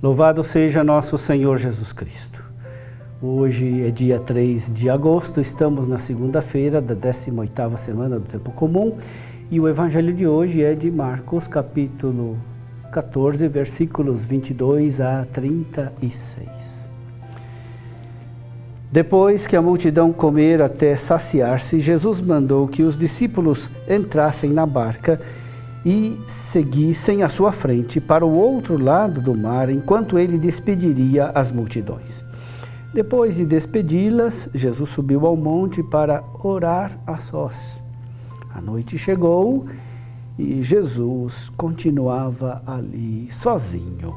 Louvado seja nosso Senhor Jesus Cristo. Hoje é dia 3 de agosto, estamos na segunda-feira da 18ª semana do Tempo Comum e o Evangelho de hoje é de Marcos, capítulo 14, versículos 22 a 36. Depois que a multidão comer até saciar-se, Jesus mandou que os discípulos entrassem na barca e seguissem à sua frente para o outro lado do mar, enquanto ele despediria as multidões. Depois de despedi-las, Jesus subiu ao monte para orar a sós. A noite chegou e Jesus continuava ali sozinho.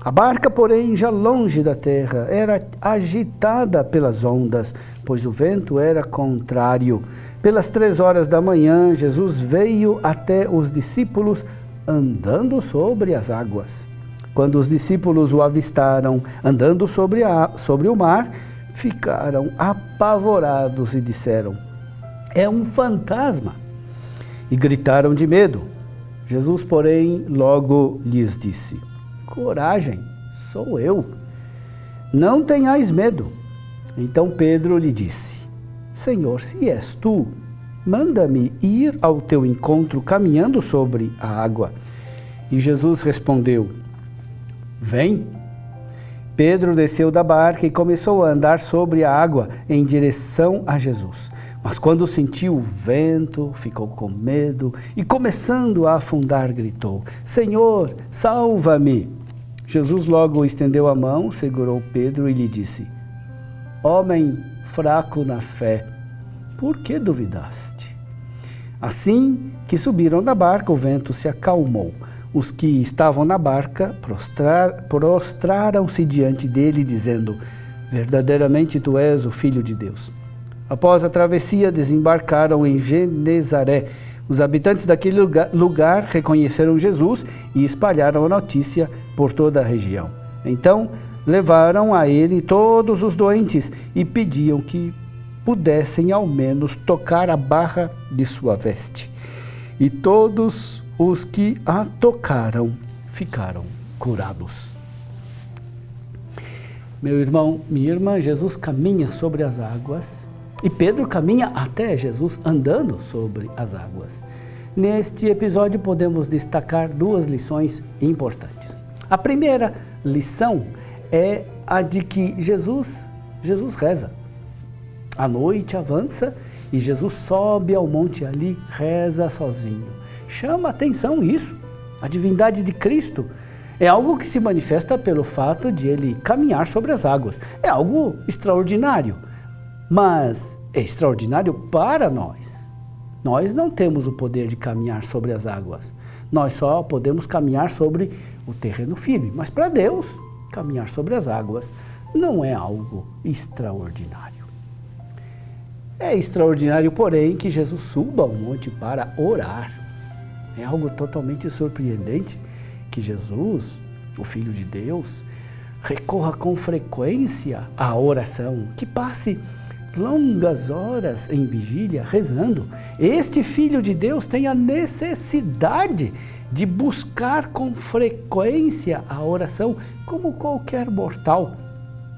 A barca, porém, já longe da terra, era agitada pelas ondas, pois o vento era contrário. Pelas 3 horas da manhã, Jesus veio até os discípulos andando sobre as águas. Quando os discípulos o avistaram andando sobre o mar, ficaram apavorados e disseram: "É um fantasma!" E gritaram de medo. Jesus, porém, logo lhes disse: "Coragem, sou eu. Não tenhais medo." Então Pedro lhe disse: "Senhor, se és tu, manda-me ir ao teu encontro caminhando sobre a água." E Jesus respondeu: "Vem." Pedro desceu da barca e começou a andar sobre a água em direção a Jesus. Mas quando sentiu o vento, ficou com medo e, começando a afundar, gritou: "Senhor, salva-me!" Jesus logo estendeu a mão, segurou Pedro e lhe disse: "Homem fraco na fé, por que duvidaste?" Assim que subiram da barca, o vento se acalmou. Os que estavam na barca prostraram-se diante dele, dizendo: "Verdadeiramente tu és o Filho de Deus." Após a travessia, desembarcaram em Genezaré. Os habitantes daquele lugar reconheceram Jesus e espalharam a notícia por toda a região. Então, levaram a ele todos os doentes e pediam que pudessem ao menos tocar a barra de sua veste. E todos os que a tocaram ficaram curados. Meu irmão, minha irmã, Jesus caminha sobre as águas e Pedro caminha até Jesus andando sobre as águas. Neste episódio podemos destacar 2 lições importantes. A primeira lição é a de que Jesus reza. A noite avança e Jesus sobe ao monte ali, reza sozinho. Chama atenção isso. A divindade de Cristo é algo que se manifesta pelo fato de ele caminhar sobre as águas. É algo extraordinário, mas é extraordinário para nós. Nós não temos o poder de caminhar sobre as águas. Nós só podemos caminhar sobre o terreno firme. Mas para Deus, caminhar sobre as águas não é algo extraordinário. É extraordinário, porém, que Jesus suba ao monte para orar. É algo totalmente surpreendente que Jesus, o Filho de Deus, recorra com frequência à oração, que passe longas horas em vigília rezando. Este Filho de Deus tem a necessidade de buscar com frequência a oração como qualquer mortal,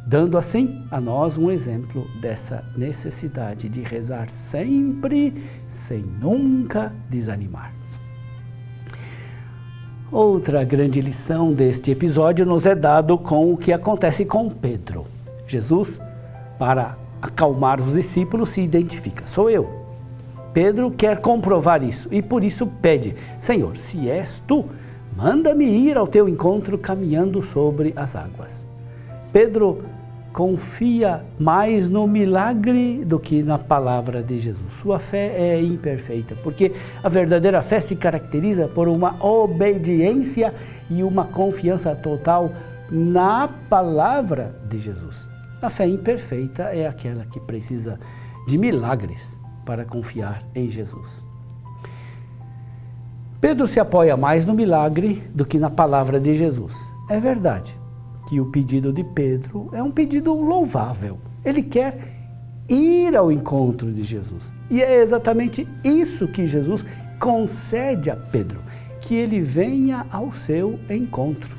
dando assim a nós um exemplo dessa necessidade de rezar sempre, sem nunca desanimar. Outra grande lição deste episódio nos é dado com o que acontece com Pedro. Jesus, para acalmar os discípulos, se identifica: "Sou eu." Pedro quer comprovar isso e por isso pede: "Senhor, se és tu, manda-me ir ao teu encontro caminhando sobre as águas." Pedro confia mais no milagre do que na palavra de Jesus. Sua fé é imperfeita, porque a verdadeira fé se caracteriza por uma obediência e uma confiança total na palavra de Jesus. A fé imperfeita é aquela que precisa de milagres para confiar em Jesus. Pedro se apoia mais no milagre do que na palavra de Jesus. É verdade que o pedido de Pedro é um pedido louvável. Ele quer ir ao encontro de Jesus. E é exatamente isso que Jesus concede a Pedro, que ele venha ao seu encontro.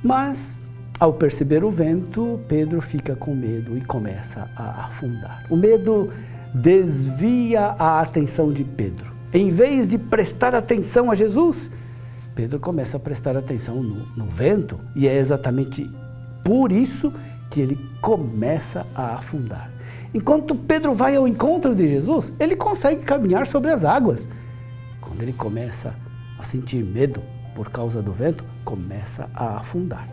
Mas, ao perceber o vento, Pedro fica com medo e começa a afundar. O medo desvia a atenção de Pedro. Em vez de prestar atenção a Jesus, Pedro começa a prestar atenção no vento, e é exatamente por isso que ele começa a afundar. Enquanto Pedro vai ao encontro de Jesus, ele consegue caminhar sobre as águas. Quando ele começa a sentir medo por causa do vento, começa a afundar.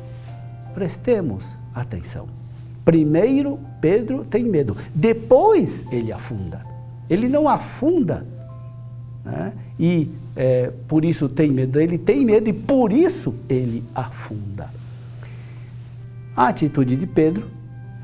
Prestemos atenção. Primeiro, Pedro tem medo. Depois, ele afunda. Ele não afunda, né? E por isso tem medo. Ele tem medo e por isso ele afunda. A atitude de Pedro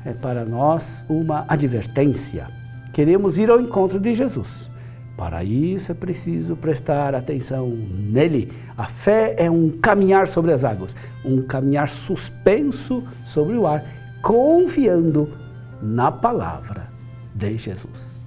é para nós uma advertência. Queremos ir ao encontro de Jesus. Para isso é preciso prestar atenção nele. A fé é um caminhar sobre as águas, um caminhar suspenso sobre o ar, confiando na palavra de Jesus.